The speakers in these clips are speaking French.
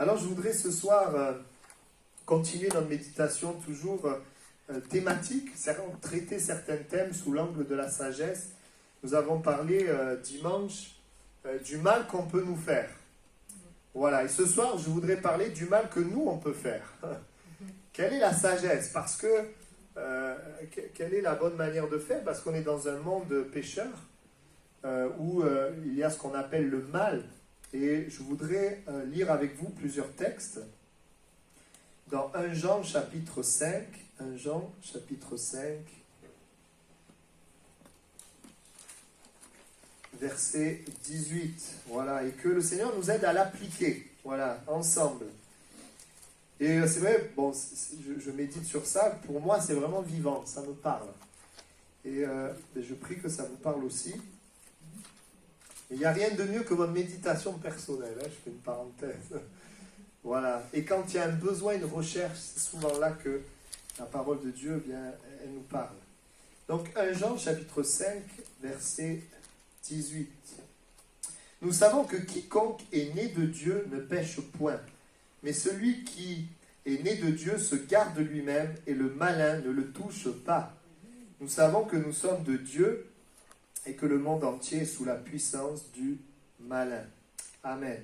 Alors je voudrais ce soir continuer notre méditation toujours thématique, traiter certains thèmes sous l'angle de la sagesse. Nous avons parlé dimanche du mal qu'on peut nous faire. Voilà, et ce soir je voudrais parler du mal que nous on peut faire. Quelle est la sagesse? Parce que, quelle est la bonne manière de faire? Parce qu'on est dans un monde pécheur où il y a ce qu'on appelle le mal. Et je voudrais lire avec vous plusieurs textes. Dans 1 Jean chapitre 5, 1 Jean chapitre 5, verset 18. Voilà, et que le Seigneur nous aide à l'appliquer, voilà, ensemble. Et c'est vrai, bon, je médite sur ça, pour moi c'est vraiment vivant, ça me parle. Et je prie que ça vous parle aussi. Il n'y a rien de mieux que votre méditation personnelle, hein, je fais une parenthèse. Voilà, et quand il y a un besoin, une recherche, c'est souvent là que la parole de Dieu, eh bien, elle nous parle. Donc 1 Jean chapitre 5, verset 18. Nous savons que quiconque est né de Dieu ne pêche point, mais celui qui est né de Dieu se garde lui-même et le malin ne le touche pas. Nous savons que nous sommes de Dieu et que le monde entier est sous la puissance du malin. Amen.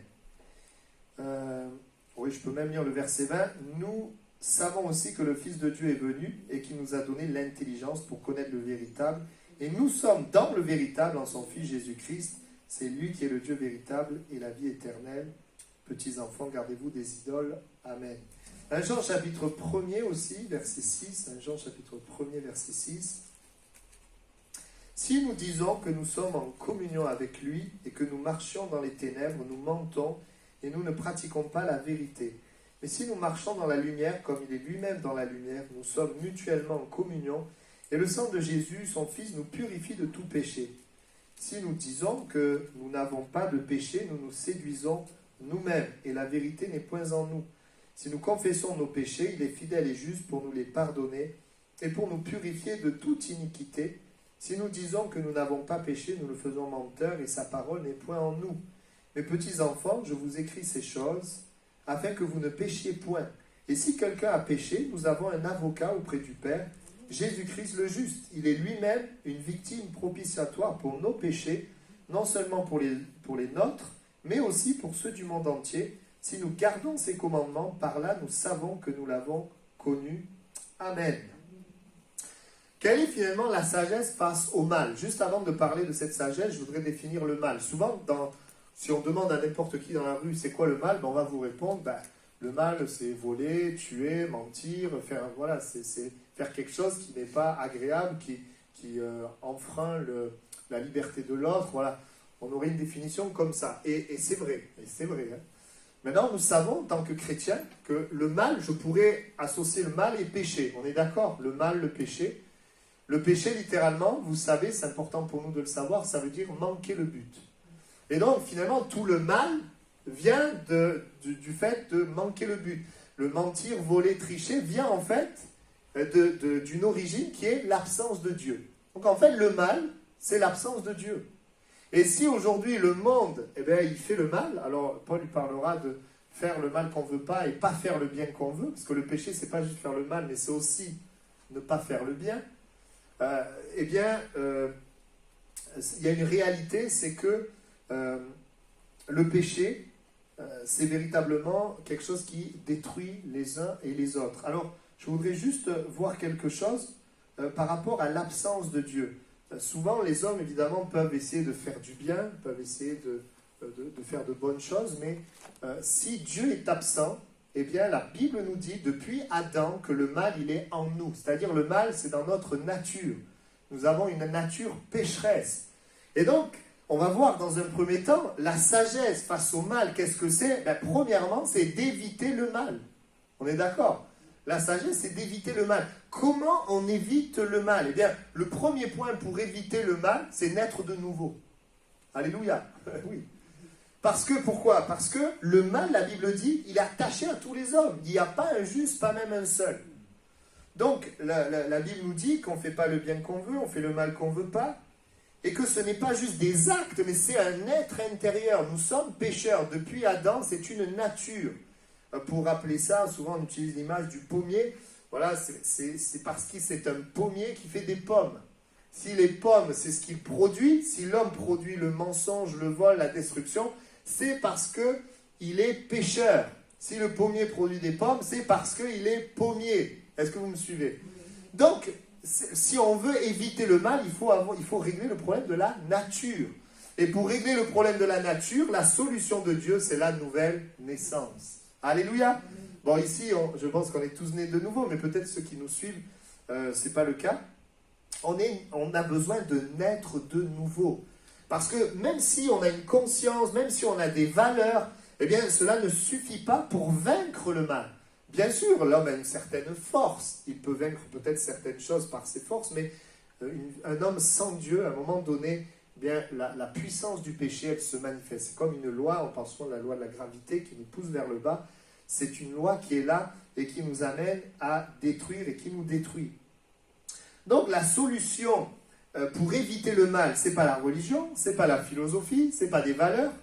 Oui, je peux même lire le verset 20. Nous savons aussi que le Fils de Dieu est venu et qu'il nous a donné l'intelligence pour connaître le véritable. Et nous sommes dans le véritable en son Fils Jésus-Christ. C'est lui qui est le Dieu véritable et la vie éternelle. Petits enfants, gardez-vous des idoles. Amen. 1 Jean chapitre 1er aussi, verset 6. 1 Jean chapitre 1er, verset 6. Si nous disons que nous sommes en communion avec lui et que nous marchions dans les ténèbres, nous mentons et nous ne pratiquons pas la vérité. Mais si nous marchons dans la lumière, comme il est lui-même dans la lumière, nous sommes mutuellement en communion, et le sang de Jésus, son Fils, nous purifie de tout péché. Si nous disons que nous n'avons pas de péché, nous nous séduisons nous-mêmes, et la vérité n'est point en nous. Si nous confessons nos péchés, il est fidèle et juste pour nous les pardonner, et pour nous purifier de toute iniquité. Si nous disons que nous n'avons pas péché, nous le faisons menteur, et sa parole n'est point en nous. Mes petits enfants, je vous écris ces choses, afin que vous ne péchiez point. Et si quelqu'un a péché, nous avons un avocat auprès du Père, Jésus-Christ le juste. Il est lui-même une victime propitiatoire pour nos péchés, non seulement pour les nôtres, mais aussi pour ceux du monde entier. Si nous gardons ses commandements, par là nous savons que nous l'avons connu. Amen. Quelle est finalement la sagesse face au mal? Juste avant de parler de cette sagesse, je voudrais définir le mal. Souvent, si on demande à n'importe qui dans la rue, c'est quoi le mal? On va vous répondre, le mal, c'est voler, tuer, mentir, c'est faire quelque chose qui n'est pas agréable, qui enfreint la liberté de l'autre. Voilà. On aurait une définition comme ça. Et c'est vrai. Hein. Maintenant, nous savons, en tant que chrétiens, que le mal, je pourrais associer le mal et péché. On est d'accord? Le mal, le péché. Le péché, littéralement, vous savez, c'est important pour nous de le savoir, ça veut dire manquer le but. Et donc, finalement, tout le mal vient du fait de manquer le but. Le mentir, voler, tricher vient en fait d'une origine qui est l'absence de Dieu. Donc, en fait, le mal, c'est l'absence de Dieu. Et si aujourd'hui, le monde, il fait le mal, alors Paul lui parlera de faire le mal qu'on ne veut pas et pas faire le bien qu'on veut, parce que le péché, c'est pas juste faire le mal, mais c'est aussi ne pas faire le bien. Il y a une réalité, c'est que le péché, c'est véritablement quelque chose qui détruit les uns et les autres. Alors, je voudrais juste voir quelque chose par rapport à l'absence de Dieu. Souvent, les hommes, évidemment, peuvent essayer de faire du bien, peuvent essayer de faire de bonnes choses, mais si Dieu est absent, eh bien, la Bible nous dit, depuis Adam, que le mal, il est en nous. C'est-à-dire, le mal, c'est dans notre nature. Nous avons une nature pécheresse. Et donc, on va voir dans un premier temps, la sagesse face au mal, qu'est-ce que c'est? Premièrement, c'est d'éviter le mal. On est d'accord? La sagesse, c'est d'éviter le mal. Comment on évite le mal? Eh bien, le premier point pour éviter le mal, c'est naître de nouveau. Alléluia. Oui. Pourquoi? Parce que le mal, la Bible dit, il est attaché à tous les hommes. Il n'y a pas un juste, pas même un seul. Donc, la Bible nous dit qu'on ne fait pas le bien qu'on veut, on fait le mal qu'on ne veut pas. Et que ce n'est pas juste des actes, mais c'est un être intérieur. Nous sommes pécheurs. Depuis Adam, c'est une nature. pour rappeler ça, souvent on utilise l'image du pommier. Voilà, c'est parce que c'est un pommier qui fait des pommes. Si les pommes, c'est ce qu'il produit, si l'homme produit le mensonge, le vol, la destruction, c'est parce qu'il est pécheur. Si le pommier produit des pommes, c'est parce qu'il est pommier. Est-ce que vous me suivez? Donc, si on veut éviter le mal, il faut régler le problème de la nature. Et pour régler le problème de la nature, la solution de Dieu, c'est la nouvelle naissance. Alléluia. Bon, ici, je pense qu'on est tous nés de nouveau, mais peut-être ceux qui nous suivent, ce n'est pas le cas. On a besoin de naître de nouveau. Parce que même si on a une conscience, même si on a des valeurs, eh bien, cela ne suffit pas pour vaincre le mal. Bien sûr, l'homme a une certaine force. Il peut vaincre peut-être certaines choses par ses forces, mais un homme sans Dieu, à un moment donné, eh bien, la puissance du péché, elle se manifeste. C'est comme une loi, on pense souvent à la loi de la gravité qui nous pousse vers le bas. C'est une loi qui est là et qui nous amène à détruire et qui nous détruit. Donc la solution pour éviter le mal, ce n'est pas la religion, ce n'est pas la philosophie, ce n'est pas des valeurs,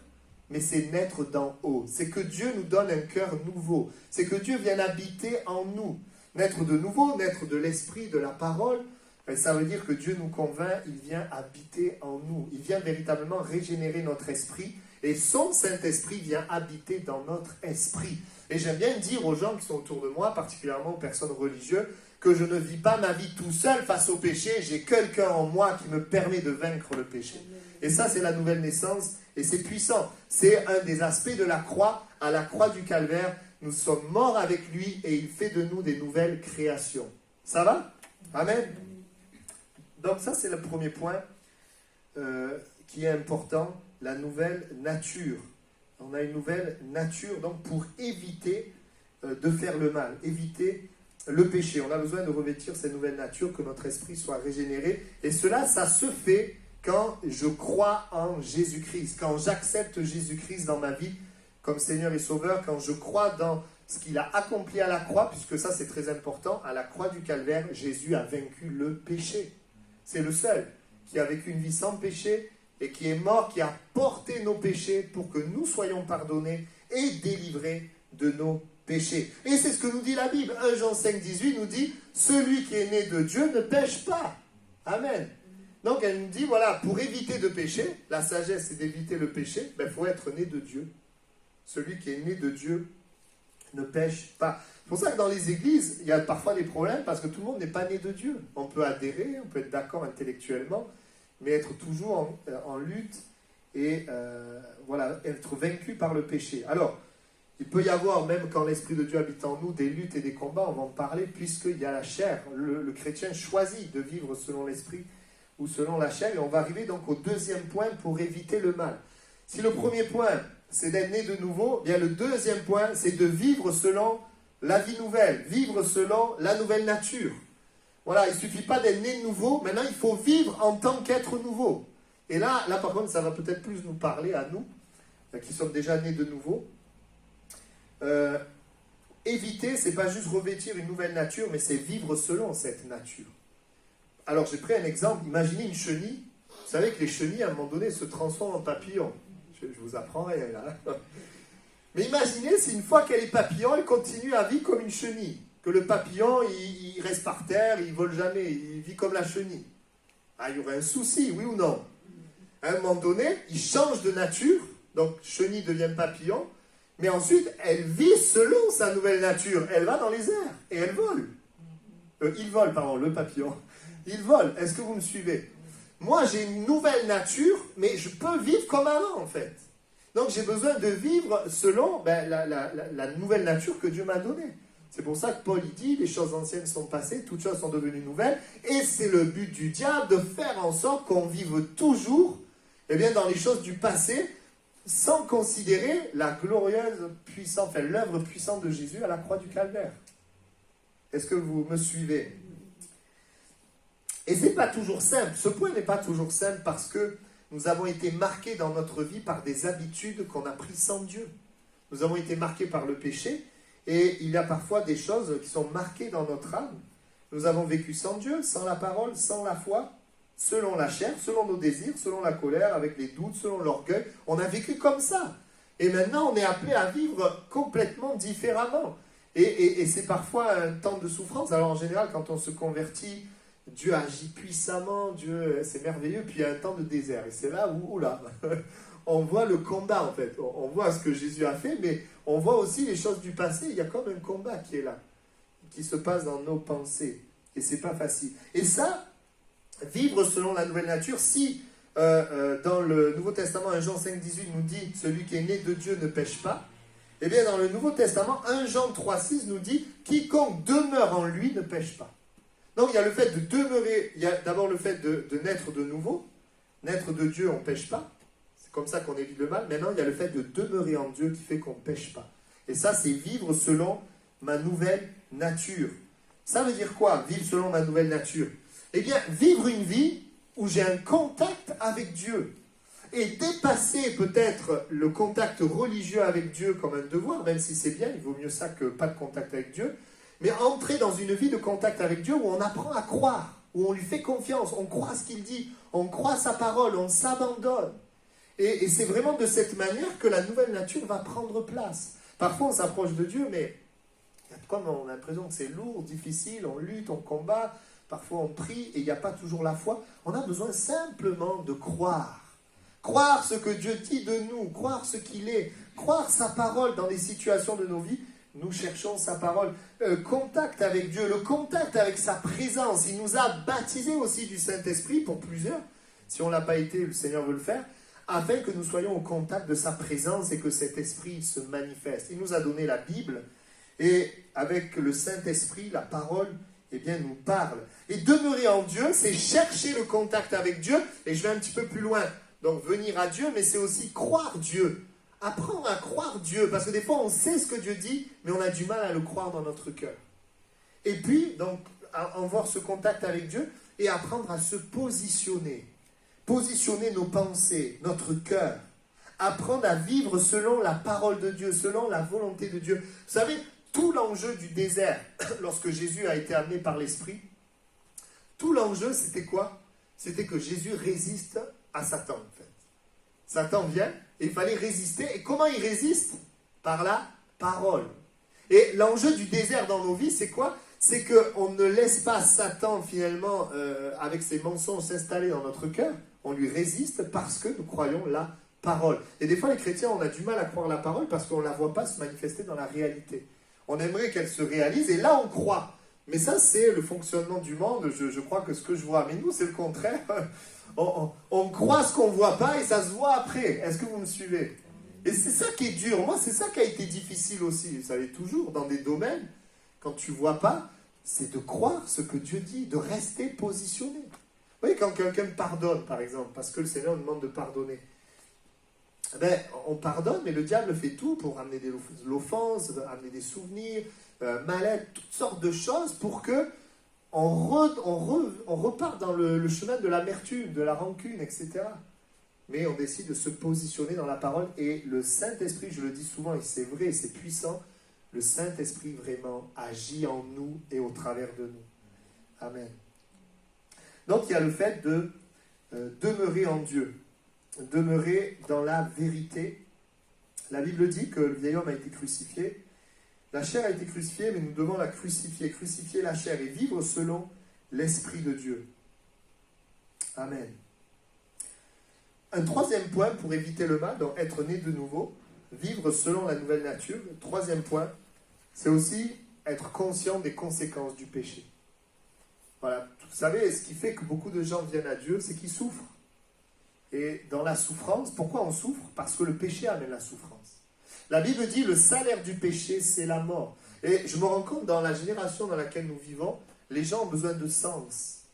mais c'est naître d'en haut. C'est que Dieu nous donne un cœur nouveau. C'est que Dieu vienne habiter en nous. Naître de nouveau, naître de l'esprit, de la parole, ça veut dire que Dieu nous convainc, il vient habiter en nous. Il vient véritablement régénérer notre esprit et son Saint-Esprit vient habiter dans notre esprit. Et j'aime bien dire aux gens qui sont autour de moi, particulièrement aux personnes religieuses, que je ne vis pas ma vie tout seul face au péché, j'ai quelqu'un en moi qui me permet de vaincre le péché. Et ça, c'est la nouvelle naissance, et c'est puissant. C'est un des aspects de la croix. À la croix du calvaire, nous sommes morts avec lui, et il fait de nous des nouvelles créations. Ça va? Amen. Donc ça, c'est le premier point qui est important, la nouvelle nature. On a une nouvelle nature, donc pour éviter de faire le mal, éviter le péché. On a besoin de revêtir cette nouvelle nature, que notre esprit soit régénéré. Et cela, ça se fait quand je crois en Jésus-Christ, quand j'accepte Jésus-Christ dans ma vie comme Seigneur et Sauveur, quand je crois dans ce qu'il a accompli à la croix, puisque ça c'est très important, à la croix du calvaire, Jésus a vaincu le péché. C'est le seul qui a vécu une vie sans péché et qui est mort, qui a porté nos péchés pour que nous soyons pardonnés et délivrés de nos péchés. Et c'est ce que nous dit la Bible. 1 Jean 5, 18 nous dit « Celui qui est né de Dieu ne pêche pas. » Amen. Donc elle nous dit, voilà, pour éviter de pécher, la sagesse c'est d'éviter le péché, il faut être né de Dieu. Celui qui est né de Dieu ne pêche pas. C'est pour ça que dans les églises, il y a parfois des problèmes parce que tout le monde n'est pas né de Dieu. On peut adhérer, on peut être d'accord intellectuellement, mais être toujours en lutte et voilà, être vaincu par le péché. Alors, il peut y avoir, même quand l'Esprit de Dieu habite en nous, des luttes et des combats, on va en parler, puisqu'il y a la chair. Le chrétien choisit de vivre selon l'Esprit ou selon la chair, et on va arriver donc au deuxième point pour éviter le mal. Si le premier point, c'est d'être né de nouveau, bien le deuxième point, c'est de vivre selon la vie nouvelle, vivre selon la nouvelle nature. Voilà, il ne suffit pas d'être né de nouveau, maintenant il faut vivre en tant qu'être nouveau. Et là par contre, ça va peut-être plus nous parler à nous, qui sommes déjà nés de nouveau. Éviter, c'est pas juste revêtir une nouvelle nature, mais c'est vivre selon cette nature. Alors j'ai pris un exemple, imaginez une chenille. Vous savez que les chenilles, à un moment donné, se transforment en papillons. Je vous apprends rien là. Mais imaginez si une fois qu'elle est papillon, elle continue à vivre comme une chenille. Que le papillon, il reste par terre, il ne vole jamais, il vit comme la chenille. Ah, il y aurait un souci, oui ou non? À un moment donné, il change de nature, donc chenille devient papillon, mais ensuite, elle vit selon sa nouvelle nature. Elle va dans les airs et elle vole. Il vole, pardon, le papillon. Il vole. Est-ce que vous me suivez? Moi, j'ai une nouvelle nature, mais je peux vivre comme avant, en fait. Donc, j'ai besoin de vivre selon la nouvelle nature que Dieu m'a donnée. C'est pour ça que Paul il dit, les choses anciennes sont passées, toutes choses sont devenues nouvelles, et c'est le but du diable de faire en sorte qu'on vive toujours dans les choses du passé, sans considérer la glorieuse puissance, enfin l'œuvre puissante de Jésus à la croix du calvaire. Est-ce que vous me suivez? Et ce n'est pas toujours simple. Ce point n'est pas toujours simple parce que nous avons été marqués dans notre vie par des habitudes qu'on a prises sans Dieu. Nous avons été marqués par le péché et il y a parfois des choses qui sont marquées dans notre âme. Nous avons vécu sans Dieu, sans la parole, sans la foi, selon la chair, selon nos désirs, selon la colère, avec les doutes, selon l'orgueil. On a vécu comme ça. Et maintenant, on est appelé à vivre complètement différemment. Et c'est parfois un temps de souffrance. Alors en général, quand on se convertit, Dieu agit puissamment, Dieu, c'est merveilleux, puis il y a un temps de désert. Et c'est là où, là, on voit le combat en fait. On voit ce que Jésus a fait, mais on voit aussi les choses du passé. Il y a comme un combat qui est là, qui se passe dans nos pensées. Et c'est pas facile. Et ça, vivre selon la nouvelle nature, si dans le Nouveau Testament, 1 Jean 5,18 nous dit « Celui qui est né de Dieu ne pêche pas », eh bien dans le Nouveau Testament, 1 Jean 3,6 nous dit « Quiconque demeure en lui ne pêche pas ». Donc il y a le fait de demeurer, il y a d'abord le fait de naître de nouveau. Naître de Dieu, on ne pêche pas. C'est comme ça qu'on évite le mal. Maintenant, il y a le fait de demeurer en Dieu qui fait qu'on ne pêche pas. Et ça, c'est vivre selon ma nouvelle nature. Ça veut dire quoi, vivre selon ma nouvelle nature? Eh bien, vivre une vie où j'ai un contact avec Dieu. Et dépasser peut-être le contact religieux avec Dieu comme un devoir, même si c'est bien, il vaut mieux ça que pas de contact avec Dieu, mais entrer dans une vie de contact avec Dieu où on apprend à croire, où on lui fait confiance, on croit ce qu'il dit, on croit sa parole, on s'abandonne. Et c'est vraiment de cette manière que la nouvelle nature va prendre place. Parfois on s'approche de Dieu, mais comme on a l'impression que c'est lourd, difficile, on lutte, on combat, parfois on prie et il n'y a pas toujours la foi. On a besoin simplement de croire. Croire ce que Dieu dit de nous, croire ce qu'il est, croire sa parole dans les situations de nos vies. Nous cherchons sa parole. Contact avec Dieu, le contact avec sa présence. Il nous a baptisés aussi du Saint-Esprit pour plusieurs. Si on ne l'a pas été, le Seigneur veut le faire. Afin que nous soyons au contact de sa présence et que cet esprit se manifeste. Il nous a donné la Bible. Et avec le Saint-Esprit, la parole, eh bien, nous parle. Et demeurer en Dieu, c'est chercher le contact avec Dieu. Et je vais un petit peu plus loin. Donc, venir à Dieu, mais c'est aussi croire Dieu. Apprendre à croire Dieu. Parce que des fois, on sait ce que Dieu dit, mais on a du mal à le croire dans notre cœur. Et puis, donc, avoir ce contact avec Dieu et apprendre à se positionner. Positionner nos pensées, notre cœur. Apprendre à vivre selon la parole de Dieu, selon la volonté de Dieu. Vous savez, tout l'enjeu du désert, lorsque Jésus a été amené par l'Esprit, tout l'enjeu, c'était quoi? C'était que Jésus résiste à Satan, en fait. Satan vient, et il fallait résister. Et comment il résiste? Par la parole. Et l'enjeu du désert dans nos vies, c'est quoi? C'est qu'on ne laisse pas Satan, finalement, avec ses mensonges s'installer dans notre cœur. On lui résiste parce que nous croyons la parole. Et des fois, les chrétiens, on a du mal à croire la parole parce qu'on ne la voit pas se manifester dans la réalité. On aimerait qu'elle se réalise, et là, on croit. Mais ça, c'est le fonctionnement du monde. Je crois que ce que je vois. Mais nous, c'est le contraire. On croit ce qu'on ne voit pas, et ça se voit après. Est-ce que vous me suivez? Et c'est ça qui est dur. Moi, c'est ça qui a été difficile aussi. Vous savez, toujours, dans des domaines, quand tu ne vois pas, c'est de croire ce que Dieu dit, de rester positionné. Vous voyez, quand quelqu'un pardonne, par exemple, parce que le Seigneur nous demande de pardonner, ben, on pardonne, mais le diable fait tout pour amener de l'offense, amener des souvenirs, mal-être, toutes sortes de choses pour que on repart dans le chemin de l'amertume, de la rancune, etc. Mais on décide de se positionner dans la parole, et le Saint-Esprit, je le dis souvent, et c'est vrai, c'est puissant, le Saint-Esprit vraiment agit en nous et au travers de nous. Amen. Donc il y a le fait de demeurer en Dieu, demeurer dans la vérité. La Bible dit que le vieil homme a été crucifié. La chair a été crucifiée, mais nous devons la crucifier, crucifier la chair et vivre selon l'Esprit de Dieu. Amen. Un troisième point pour éviter le mal, donc être né de nouveau, vivre selon la nouvelle nature. Le troisième point, c'est aussi être conscient des conséquences du péché. Voilà, vous savez, ce qui fait que beaucoup de gens viennent à Dieu, c'est qu'ils souffrent. Et dans la souffrance, pourquoi on souffre? Parce que le péché amène la souffrance. La Bible dit, le salaire du péché, c'est la mort. Et je me rends compte, dans la génération dans laquelle nous vivons, les gens ont besoin de sens.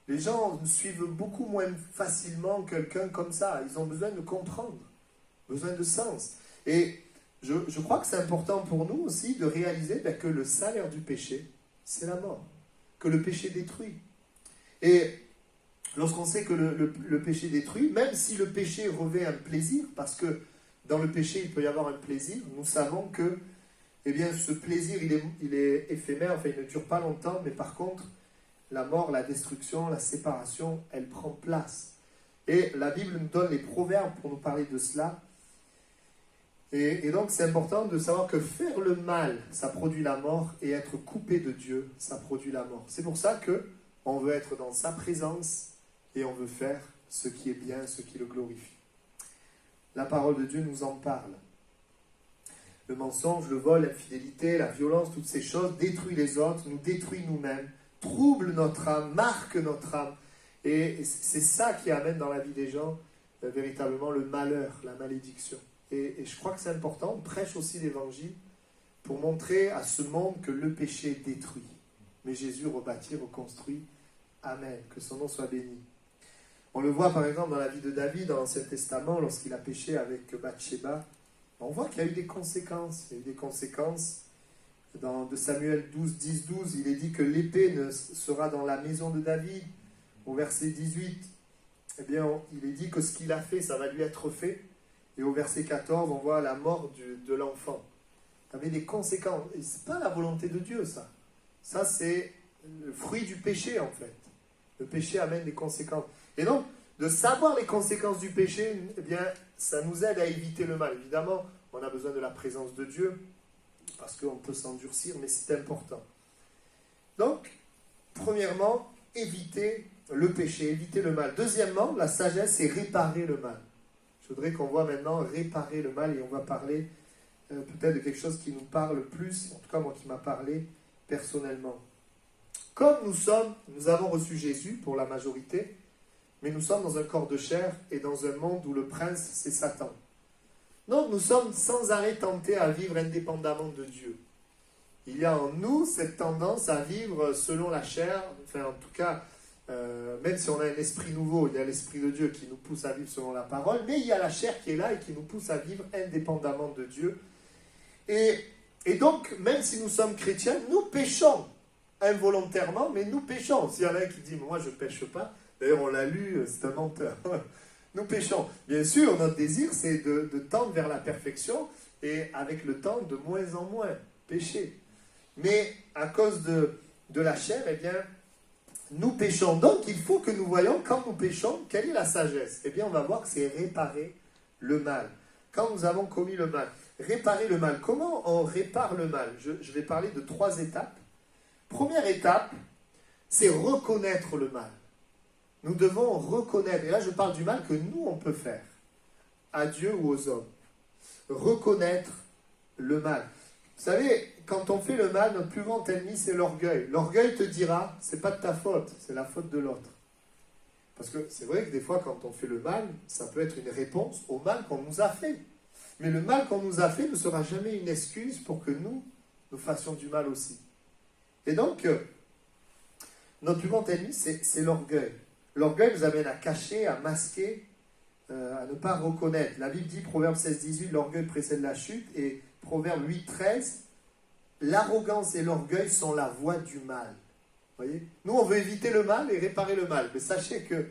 Les gens suivent beaucoup moins facilement quelqu'un comme ça. Ils ont besoin de comprendre, besoin de sens. Et je crois que c'est important pour nous aussi de réaliser que le salaire du péché, c'est la mort. Que le péché détruit. Et lorsqu'on sait que le péché détruit, même si le péché revêt un plaisir, parce que dans le péché, il peut y avoir un plaisir, nous savons que eh bien, ce plaisir, il est éphémère, enfin, il ne dure pas longtemps, mais par contre, la mort, la destruction, la séparation, elle prend place. Et la Bible nous donne les proverbes pour nous parler de cela. Et donc c'est important de savoir que faire le mal, ça produit la mort, et être coupé de Dieu, ça produit la mort. C'est pour ça que on veut être dans sa présence et on veut faire ce qui est bien, ce qui le glorifie. La parole de Dieu nous en parle. Le mensonge, le vol, l'infidélité, la violence, toutes ces choses détruisent les autres, nous détruisent nous-mêmes, troublent notre âme, marquent notre âme. Et c'est ça qui amène dans la vie des gens véritablement le malheur, la malédiction. Et je crois que c'est important, on prêche aussi l'évangile pour montrer à ce monde que le péché détruit. Mais Jésus rebâtit, reconstruit. Amen. Que son nom soit béni. On le voit par exemple dans la vie de David, dans l'Ancien Testament, lorsqu'il a péché avec Bathsheba. On voit qu'il y a eu des conséquences. Il y a eu des conséquences. Dans de Samuel 12, 10, 12, il est dit que l'épée sera dans la maison de David. Au verset 18, eh bien, il est dit que ce qu'il a fait, ça va lui être fait. Et au verset 14, on voit la mort de l'enfant. Ça avait des conséquences. Et ce n'est pas la volonté de Dieu, ça. Ça, c'est le fruit du péché, en fait. Le péché amène des conséquences. Et donc, de savoir les conséquences du péché, eh bien, ça nous aide à éviter le mal. Évidemment, on a besoin de la présence de Dieu, parce qu'on peut s'endurcir, mais c'est important. Donc, premièrement, éviter le péché, éviter le mal. Deuxièmement, la sagesse, c'est réparer le mal. Je voudrais qu'on voit maintenant réparer le mal, et on va parler peut-être de quelque chose qui nous parle plus, en tout cas moi qui m'a parlé personnellement. Comme nous avons reçu Jésus pour la majorité, mais nous sommes dans un corps de chair et dans un monde où le prince, c'est Satan. Donc nous sommes sans arrêt tentés à vivre indépendamment de Dieu. Il y a en nous cette tendance à vivre selon la chair, enfin en tout cas, même si on a un esprit nouveau, il y a l'esprit de Dieu qui nous pousse à vivre selon la parole, mais il y a la chair qui est là et qui nous pousse à vivre indépendamment de Dieu. Et donc, même si nous sommes chrétiens, nous péchons involontairement, mais nous péchons. S'il y en a un qui dit « moi je ne pêche pas », d'ailleurs on l'a lu, c'est un menteur. Nous péchons. Bien sûr, notre désir, c'est de tendre vers la perfection, et avec le temps, de moins en moins pécher. Mais à cause de la chair, eh bien, nous péchons. Donc, il faut que nous voyons, quand nous péchons, quelle est la sagesse? Eh bien, on va voir que c'est réparer le mal. Quand nous avons commis le mal. Réparer le mal. Comment on répare le mal? Je vais parler de 3 étapes. Première étape, c'est reconnaître le mal. Nous devons reconnaître, et là je parle du mal que nous on peut faire, à Dieu ou aux hommes. Reconnaître le mal. Vous savez, quand on fait le mal, notre plus grand ennemi, c'est l'orgueil. L'orgueil te dira, c'est pas de ta faute, c'est la faute de l'autre. Parce que c'est vrai que des fois, quand on fait le mal, ça peut être une réponse au mal qu'on nous a fait. Mais le mal qu'on nous a fait ne sera jamais une excuse pour que nous fassions du mal aussi. Et donc, notre plus grand ennemi, c'est l'orgueil. L'orgueil nous amène à cacher, à masquer, à ne pas reconnaître. La Bible dit, Proverbe 16, 18, l'orgueil précède la chute, et Proverbe 8, 13, l'arrogance et l'orgueil sont la voie du mal. Voyez? Nous, on veut éviter le mal et réparer le mal. Mais sachez que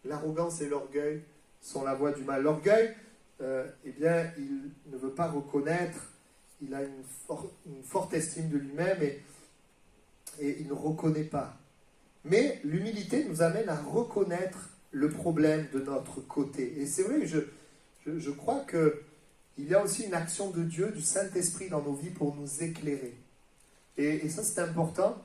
l'arrogance et l'orgueil sont la voie du mal. L'orgueil, eh bien, il ne veut pas reconnaître, il a une forte estime de lui-même et il ne reconnaît pas. Mais l'humilité nous amène à reconnaître le problème de notre côté. Et c'est vrai que je crois qu'il y a aussi une action de Dieu, du Saint-Esprit dans nos vies pour nous éclairer. Et ça, c'est important.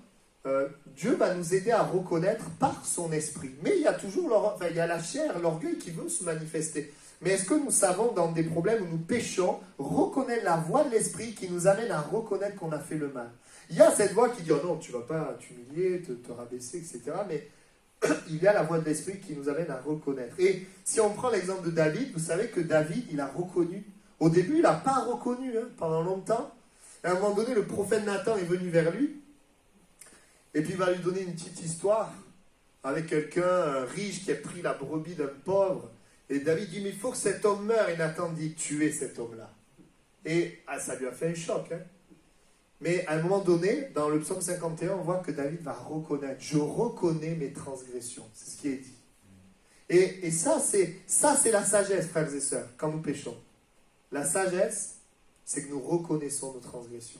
Dieu va nous aider à reconnaître par son esprit. Mais il y a toujours il y a la chair, l'orgueil qui veut se manifester. Mais est-ce que nous savons, dans des problèmes où nous péchons, reconnaître la voix de l'esprit qui nous amène à reconnaître qu'on a fait le mal? Il y a cette voix qui dit « Oh non, tu ne vas pas t'humilier, te rabaisser, etc. » Mais il y a la voix de l'esprit qui nous amène à reconnaître. Et si on prend l'exemple de David, vous savez que David, il a reconnu. Au début, il n'a pas reconnu pendant longtemps. Et à un moment donné, le prophète Nathan est venu vers lui. Et puis il va lui donner une petite histoire avec quelqu'un riche qui a pris la brebis d'un pauvre. Et David dit, mais il faut que cet homme meure. Et Nathan dit, tuez cet homme-là. Et ça lui a fait un choc. Mais à un moment donné, dans le psaume 51, on voit que David va reconnaître. Je reconnais mes transgressions. C'est ce qui est dit. Et ça, c'est la sagesse, frères et sœurs, quand nous péchons. La sagesse, c'est que nous reconnaissons nos transgressions.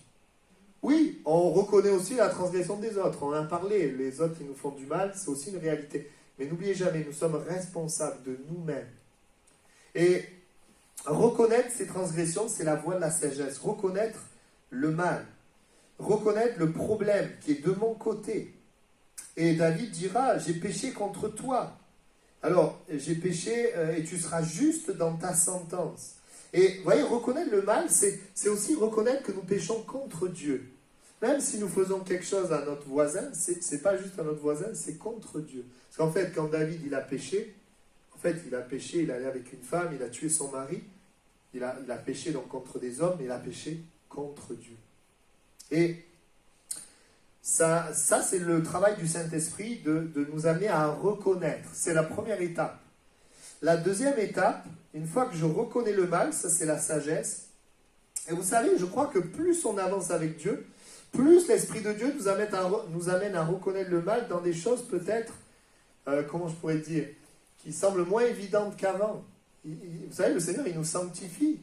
Oui, on reconnaît aussi la transgression des autres. On en a parlé. Les autres qui nous font du mal, c'est aussi une réalité. Mais n'oubliez jamais, nous sommes responsables de nous-mêmes. Et Reconnaître ses transgressions, c'est la voie de la sagesse. Reconnaître le mal. Reconnaître le problème qui est de mon côté. Et David dira, j'ai péché contre toi. Alors, j'ai péché et tu seras juste dans ta sentence. Et vous voyez, reconnaître le mal, c'est aussi reconnaître que nous péchons contre Dieu. Même si nous faisons quelque chose à notre voisin, c'est pas juste à notre voisin, c'est contre Dieu. Parce qu'en fait, quand David il a péché, il allait avec une femme, il a tué son mari, il a péché donc contre des hommes, mais il a péché contre Dieu. Et ça c'est le travail du Saint-Esprit de nous amener à reconnaître. C'est la première étape. La deuxième étape, une fois que je reconnais le mal, ça c'est la sagesse. Et vous savez, je crois que plus on avance avec Dieu, plus l'Esprit de Dieu nous amène à reconnaître le mal dans des choses peut-être, comment je pourrais dire, qui semblent moins évidentes qu'avant. Vous savez, le Seigneur, il nous sanctifie.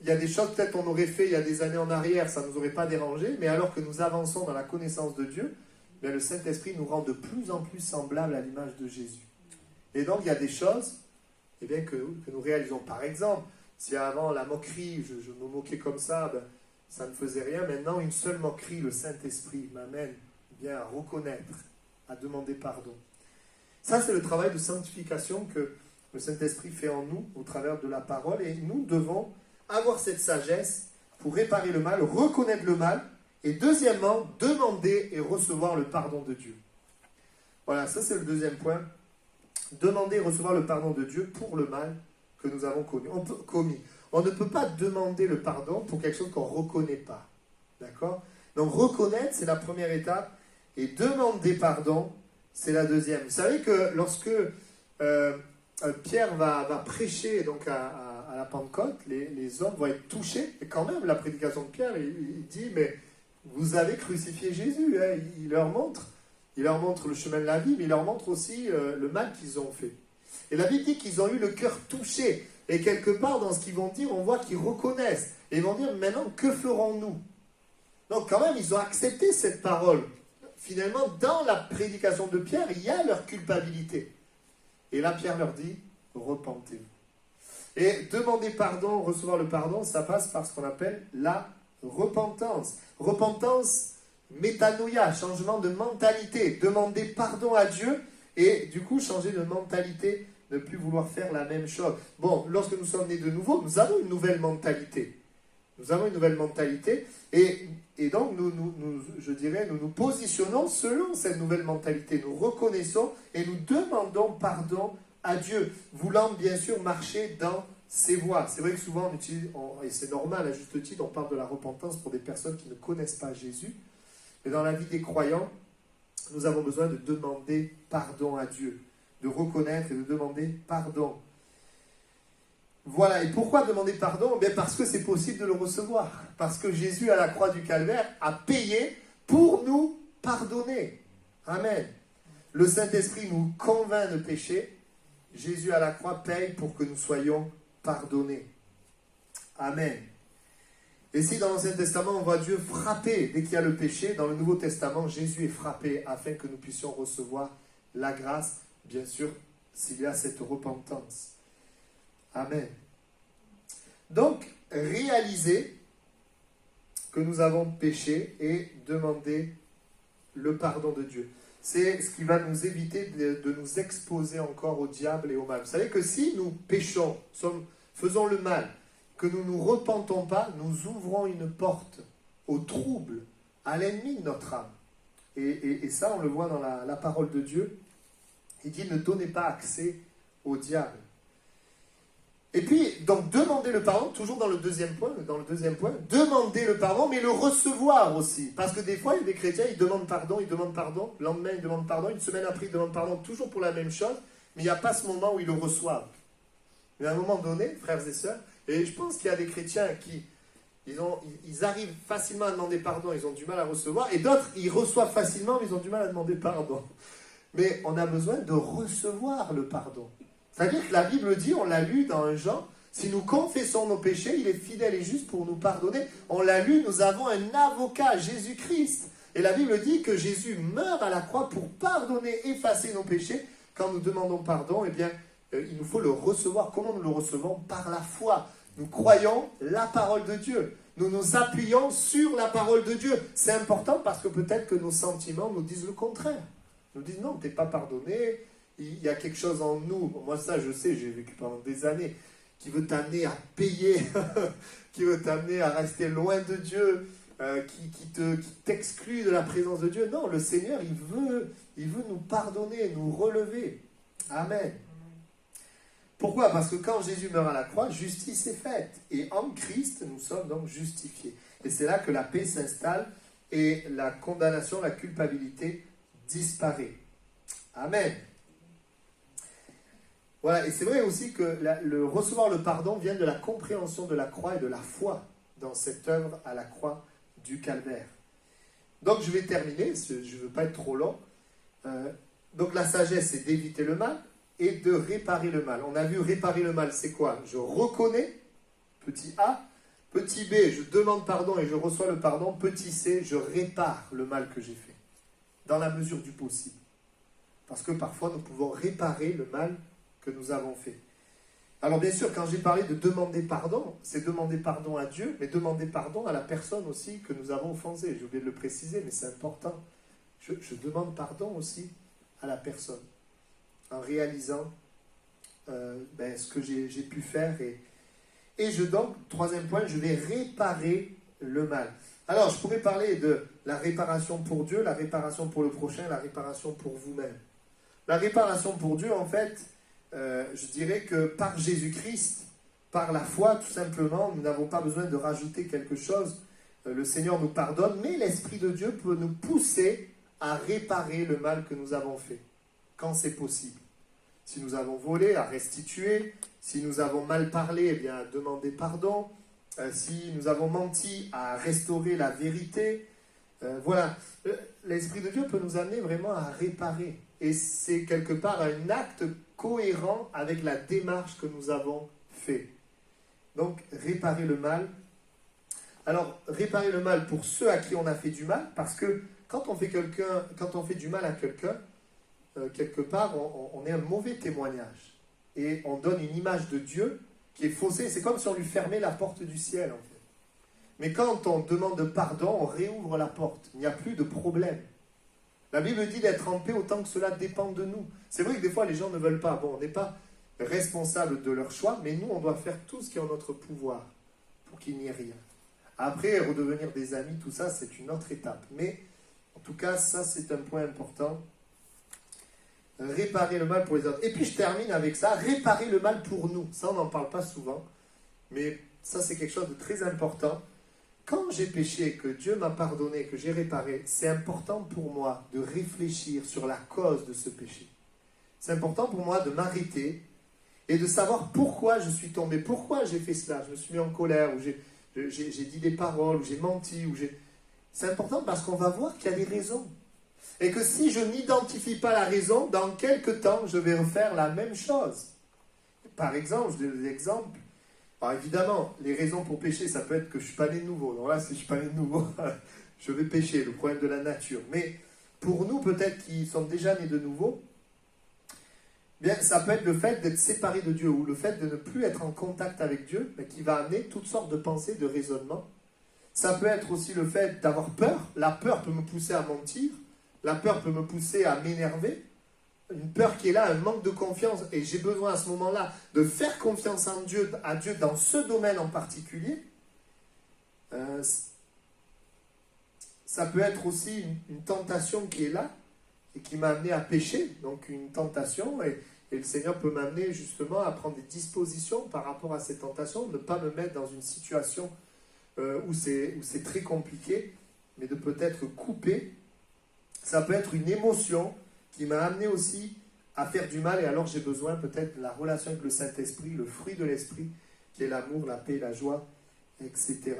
Il y a des choses peut-être qu'on aurait fait il y a des années en arrière, ça ne nous aurait pas dérangé, mais alors que nous avançons dans la connaissance de Dieu, bien, le Saint-Esprit nous rend de plus en plus semblables à l'image de Jésus. Et donc, il y a des choses que nous réalisons. Par exemple, si avant la moquerie, je me moquais comme ça, ça ne faisait rien. Maintenant, une seule moquerie, le Saint-Esprit m'amène bien à reconnaître, à demander pardon. Ça, c'est le travail de sanctification que le Saint-Esprit fait en nous au travers de la parole. Et nous devons avoir cette sagesse pour réparer le mal, reconnaître le mal, et deuxièmement, demander et recevoir le pardon de Dieu. Voilà, ça c'est le deuxième point. Demander et recevoir le pardon de Dieu pour le mal que nous avons commis. On ne peut pas demander le pardon pour quelque chose qu'on ne reconnaît pas. D'accord? Donc reconnaître, c'est la première étape, et demander pardon, c'est la deuxième. Vous savez que lorsque Pierre va prêcher donc à la Pentecôte, les hommes vont être touchés, et quand même la prédication de Pierre, il dit, mais vous avez crucifié Jésus, hein. Il leur montre le chemin de la vie, mais il leur montre aussi le mal qu'ils ont fait. Et la Bible dit qu'ils ont eu le cœur touché. Et quelque part, dans ce qu'ils vont dire, on voit qu'ils reconnaissent. Et ils vont dire, maintenant, que ferons-nous? Donc quand même, ils ont accepté cette parole. Finalement, dans la prédication de Pierre, il y a leur culpabilité. Et là, Pierre leur dit, repentez-vous. Et demander pardon, recevoir le pardon, ça passe par ce qu'on appelle la repentance. Repentance, métanoïa, changement de mentalité. Demander pardon à Dieu et du coup changer de mentalité, ne plus vouloir faire la même chose. Bon, lorsque nous sommes nés de nouveau, nous avons une nouvelle mentalité. Nous avons une nouvelle mentalité et donc nous nous positionnons selon cette nouvelle mentalité. Nous reconnaissons et nous demandons pardon à Dieu, voulant bien sûr marcher dans ses voies. C'est vrai que souvent on utilise, et c'est normal à juste titre, on parle de la repentance pour des personnes qui ne connaissent pas Jésus. Mais dans la vie des croyants, nous avons besoin de demander pardon à Dieu, de reconnaître et de demander pardon. Voilà, et pourquoi demander pardon? Bien parce que c'est possible de le recevoir. Parce que Jésus, à la croix du Calvaire, a payé pour nous pardonner. Amen. Le Saint-Esprit nous convainc de péché. Jésus, à la croix, paye pour que nous soyons pardonnés. Amen. Et si dans l'Ancien Testament, on voit Dieu frapper dès qu'il y a le péché, dans le Nouveau Testament, Jésus est frappé afin que nous puissions recevoir la grâce, bien sûr, s'il y a cette repentance. Amen. Donc, réaliser que nous avons péché et demander le pardon de Dieu. C'est ce qui va nous éviter de nous exposer encore au diable et au mal. Vous savez que si nous péchons, faisons le mal, que nous ne nous repentons pas, nous ouvrons une porte au trouble, à l'ennemi de notre âme. Et ça, on le voit dans la parole de Dieu. Il dit, ne donnez pas accès au diable. Et puis, donc, demander le pardon, toujours dans le deuxième point, demander le pardon, mais le recevoir aussi. Parce que des fois, il y a des chrétiens, ils demandent pardon, le lendemain, ils demandent pardon, une semaine après, ils demandent pardon, toujours pour la même chose, mais il n'y a pas ce moment où ils le reçoivent. Mais à un moment donné, frères et sœurs, et je pense qu'il y a des chrétiens qui, ils arrivent facilement à demander pardon, ils ont du mal à recevoir, et d'autres, ils reçoivent facilement, mais ils ont du mal à demander pardon. Mais on a besoin de recevoir le pardon. C'est-à-dire que la Bible dit, on l'a lu dans 1 Jean, si nous confessons nos péchés, il est fidèle et juste pour nous pardonner. On l'a lu, nous avons un avocat, Jésus-Christ. Et la Bible dit que Jésus meurt à la croix pour pardonner, effacer nos péchés. Quand nous demandons pardon, eh bien, il nous faut le recevoir. Comment nous le recevons? Par la foi. Nous croyons la parole de Dieu. Nous nous appuyons sur la parole de Dieu. C'est important parce que peut-être que nos sentiments nous disent le contraire. Nous disent non, tu n'es pas pardonné, il y a quelque chose en nous. Moi ça je sais, j'ai vécu pendant des années, qui veut t'amener à payer, qui veut t'amener à rester loin de Dieu, qui t'exclut de la présence de Dieu. Non, le Seigneur, il veut nous pardonner, nous relever. Amen. Pourquoi? Parce que quand Jésus meurt à la croix, justice est faite. Et en Christ, nous sommes donc justifiés. Et c'est là que la paix s'installe et la condamnation, la culpabilité disparaît. Amen. Voilà, et c'est vrai aussi que le recevoir le pardon vient de la compréhension de la croix et de la foi dans cette œuvre à la croix du calvaire. Donc je vais terminer, je ne veux pas être trop long. Donc la sagesse, c'est d'éviter le mal et de réparer le mal. On a vu réparer le mal, c'est quoi? Je reconnais, petit a. Petit b, je demande pardon et je reçois le pardon. Petit c, je répare le mal que j'ai fait, dans la mesure du possible. Parce que parfois, nous pouvons réparer le mal que nous avons fait. Alors bien sûr, quand j'ai parlé de demander pardon, c'est demander pardon à Dieu, mais demander pardon à la personne aussi que nous avons offensée. J'ai oublié de le préciser, mais c'est important. Je demande pardon aussi à la personne, en réalisant ce que j'ai pu faire. Et donc, troisième point, je vais réparer le mal. Alors, je pourrais parler de la réparation pour Dieu, la réparation pour le prochain, la réparation pour vous-même. La réparation pour Dieu, en fait, je dirais que par Jésus-Christ, par la foi, tout simplement, nous n'avons pas besoin de rajouter quelque chose. Le Seigneur nous pardonne, mais l'Esprit de Dieu peut nous pousser à réparer le mal que nous avons fait, quand c'est possible. Si nous avons volé, à restituer. Si nous avons mal parlé, eh bien, à demander pardon. Si nous avons menti, à restaurer la vérité. Voilà. L'Esprit de Dieu peut nous amener vraiment à réparer. Et c'est quelque part un acte cohérent avec la démarche que nous avons fait. Donc, réparer le mal. Alors, réparer le mal pour ceux à qui on a fait du mal, parce que quand on fait du mal à quelqu'un, quelque part, on est un mauvais témoignage. Et on donne une image de Dieu qui est faussée. C'est comme si on lui fermait la porte du ciel, en fait. Mais quand on demande pardon, on réouvre la porte. Il n'y a plus de problème. La Bible dit d'être en paix autant que cela dépend de nous. C'est vrai que des fois, les gens ne veulent pas. Bon, on n'est pas responsable de leur choix, mais nous, on doit faire tout ce qui est en notre pouvoir pour qu'il n'y ait rien. Après, redevenir des amis, tout ça, c'est une autre étape. Mais, en tout cas, ça, c'est un point important. Réparer le mal pour les autres. Et puis, je termine avec ça. Réparer le mal pour nous. Ça, on n'en parle pas souvent. Mais ça, c'est quelque chose de très important. Quand j'ai péché, que Dieu m'a pardonné, que j'ai réparé, c'est important pour moi de réfléchir sur la cause de ce péché. C'est important pour moi de m'arrêter et de savoir pourquoi je suis tombé, pourquoi j'ai fait cela. Je me suis mis en colère, ou j'ai dit des paroles, ou j'ai menti. C'est important parce qu'on va voir qu'il y a des raisons. Et que si je n'identifie pas la raison, dans quelques temps, je vais refaire la même chose. Par exemple, je donne des exemples. Alors évidemment, les raisons pour pécher, ça peut être que je ne suis pas né de nouveau. Donc là, si je ne suis pas né de nouveau, je vais pécher, le problème de la nature. Mais pour nous, peut-être qui sommes déjà nés de nouveau, bien, ça peut être le fait d'être séparé de Dieu, ou le fait de ne plus être en contact avec Dieu, mais qui va amener toutes sortes de pensées, de raisonnements. Ça peut être aussi le fait d'avoir peur. La peur peut me pousser à mentir. La peur peut me pousser à m'énerver. Une peur qui est là, un manque de confiance, et j'ai besoin à ce moment-là de faire confiance à Dieu dans ce domaine en particulier. Ça peut être aussi une tentation qui est là et qui m'a amené à pécher, donc une tentation, et le Seigneur peut m'amener justement à prendre des dispositions par rapport à cette tentation, ne pas me mettre dans une situation où c'est très compliqué, mais de peut-être couper. Ça peut être une émotion qui m'a amené aussi à faire du mal, et alors j'ai besoin peut-être de la relation avec le Saint-Esprit, le fruit de l'Esprit, qui est l'amour, la paix, la joie, etc.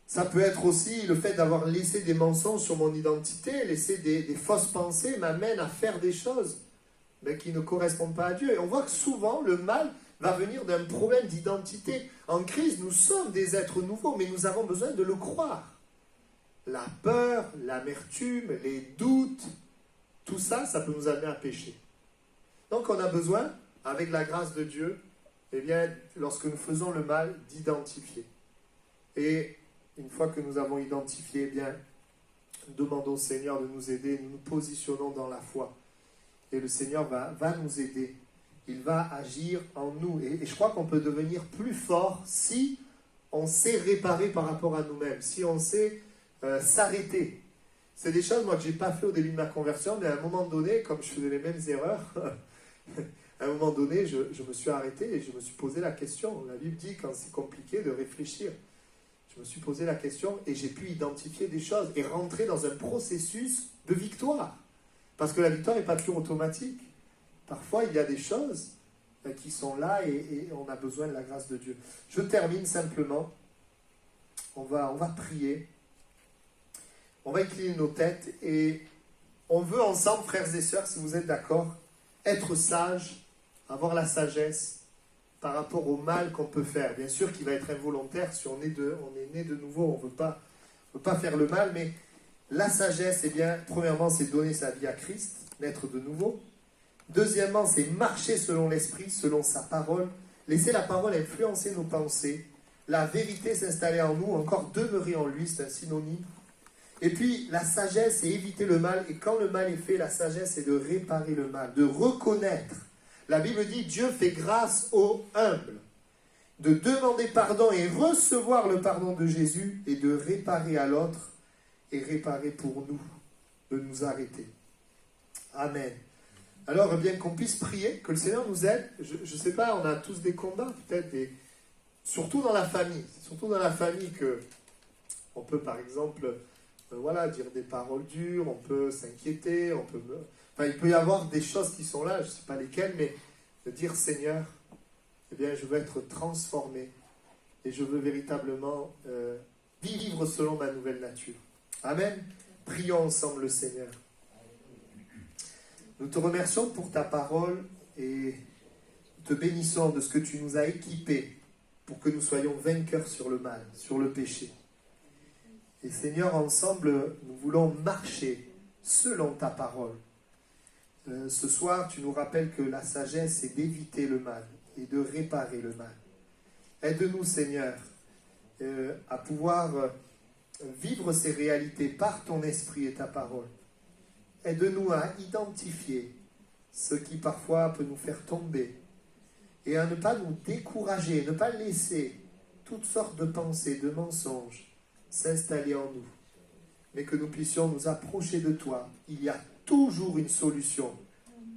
Ça peut être aussi le fait d'avoir laissé des mensonges sur mon identité, laisser des fausses pensées m'amènent à faire des choses mais qui ne correspondent pas à Dieu. Et on voit que souvent, le mal va venir d'un problème d'identité. En Christ, nous sommes des êtres nouveaux, mais nous avons besoin de le croire. La peur, l'amertume, les doutes, tout ça, ça peut nous amener à pécher. Donc on a besoin, avec la grâce de Dieu, eh bien, lorsque nous faisons le mal, d'identifier. Et une fois que nous avons identifié, eh bien, nous demandons au Seigneur de nous aider, nous nous positionnons dans la foi. Et le Seigneur va nous aider. Il va agir en nous. Et je crois qu'on peut devenir plus fort si on sait réparer par rapport à nous-mêmes, si on sait s'arrêter. C'est des choses, moi, que je n'ai pas fait au début de ma conversion, mais à un moment donné, comme je faisais les mêmes erreurs, à un moment donné, je me suis arrêté et je me suis posé la question. La Bible dit, quand c'est compliqué, de réfléchir. Je me suis posé la question et j'ai pu identifier des choses et rentrer dans un processus de victoire. Parce que la victoire n'est pas toujours automatique. Parfois, il y a des choses qui sont là et on a besoin de la grâce de Dieu. Je termine simplement. On va prier. On va incliner nos têtes et on veut ensemble, frères et sœurs, si vous êtes d'accord, être sages, avoir la sagesse par rapport au mal qu'on peut faire. Bien sûr qu'il va être involontaire si on est né de nouveau, on ne veut pas faire le mal, mais la sagesse, eh bien, premièrement, c'est donner sa vie à Christ, naître de nouveau. Deuxièmement, c'est marcher selon l'Esprit, selon sa parole, laisser la parole influencer nos pensées, la vérité s'installer en nous, encore demeurer en lui, c'est un synonyme. Et puis, la sagesse, c'est éviter le mal, et quand le mal est fait, la sagesse, c'est de réparer le mal, de reconnaître. La Bible dit, Dieu fait grâce aux humbles, de demander pardon et recevoir le pardon de Jésus, et de réparer à l'autre, et réparer pour nous, de nous arrêter. Amen. Alors, bien qu'on puisse prier, que le Seigneur nous aide. Je ne sais pas, on a tous des combats, peut-être, surtout dans la famille. C'est surtout dans la famille qu'on peut, par exemple, dire des paroles dures, on peut s'inquiéter, il peut y avoir des choses qui sont là, je ne sais pas lesquelles, mais de dire, Seigneur, eh bien, je veux être transformé et je veux véritablement vivre selon ma nouvelle nature. Amen. Prions ensemble le Seigneur. Nous te remercions pour ta parole et te bénissons de ce que tu nous as équipés pour que nous soyons vainqueurs sur le mal, sur le péché. Et Seigneur, ensemble, nous voulons marcher selon ta parole. Ce soir, tu nous rappelles que la sagesse, c'est d'éviter le mal et de réparer le mal. Aide-nous, Seigneur, à pouvoir vivre ces réalités par ton esprit et ta parole. Aide-nous à identifier ce qui parfois peut nous faire tomber et à ne pas nous décourager, ne pas laisser toutes sortes de pensées, de mensonges s'installer en nous, mais que nous puissions nous approcher de toi. Il y a toujours une solution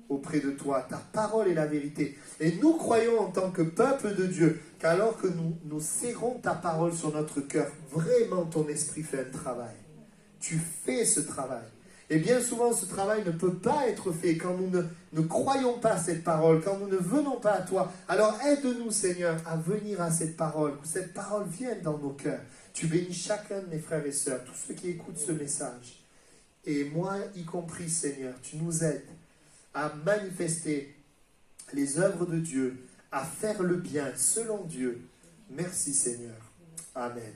auprès de toi. Ta parole est la vérité. Et nous croyons en tant que peuple de Dieu qu'alors que nous serrons ta parole sur notre cœur, vraiment ton esprit fait un travail. Tu fais ce travail. Et bien souvent, ce travail ne peut pas être fait quand nous ne croyons pas à cette parole, quand nous ne venons pas à toi. Alors aide-nous, Seigneur, à venir à cette parole, que cette parole vienne dans nos cœurs. Tu bénis chacun de mes frères et sœurs, tous ceux qui écoutent ce message. Et moi, y compris, Seigneur, tu nous aides à manifester les œuvres de Dieu, à faire le bien selon Dieu. Merci, Seigneur. Amen.